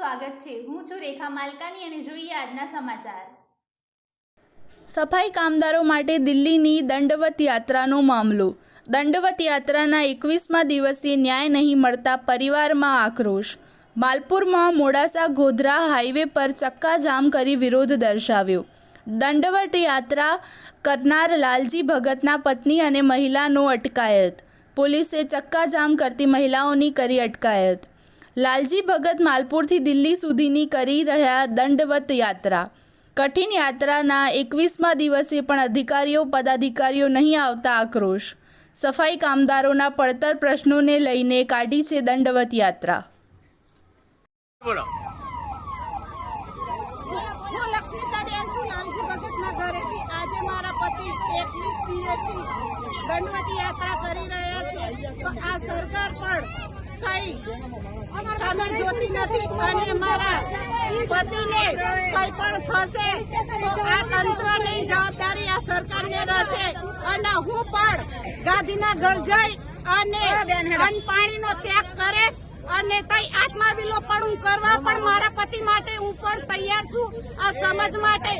સ્વાગત છે। હું છું રેખા માલકાની અને જોઈએ આજના સમાચાર। સફાઈ કામદારો માટે દિલ્હીની દંડવત યાત્રાનો મામલો। દંડવત યાત્રાના 21મા દિવસે ન્યાય નહીં મળતા પરિવારમાં આક્રોશ। માલપુરમાં મોડાસા ગોધરા હાઈવે પર ચક્કાજામ કરી વિરોધ દર્શાવ્યો। દંડવત યાત્રા કરનાર લાલજી ભગતના પત્ની અને મહિલાનો અટકાયત। પોલીસે ચક્કાજામ કરતી મહિલાઓની કરી અટકાયત। લાલજી ભગત માલપુરથી દિલ્હી સુધીની કરી રહ્યા દંડવત યાત્રા। કઠિન યાત્રાના 21મા દિવસે પણ અધિકારીઓ પદાધિકારીઓ નહીં આવતા આક્રોશ। સફાઈ કામદારોના પડતર પ્રશ્નોને લઈને કાઢી છે દંડવત યાત્રા। બોલો હું લક્ષ્મીતાબેન છું લાલજી ભગતના ઘરેથી। આજે મારા પતિ 21 દિવસથી દંડવત યાત્રા કરી રહ્યા છે, તો આ સરકાર પણ કઈ સામે જોતી નથી અને મારા પતિને કઈ પણ થશે તો આ તંત્રની જવાબદારી આ સરકારને રહેશે। અને હું પણ ગાંધીના ઘર જઈ અને અન્ન પાણીનો ત્યાગ કરે અને તઈ આત્માવિલોપણ કરવા પણ મારા પતિ માટે હું પણ તૈયાર છું। આ સમાજ માટે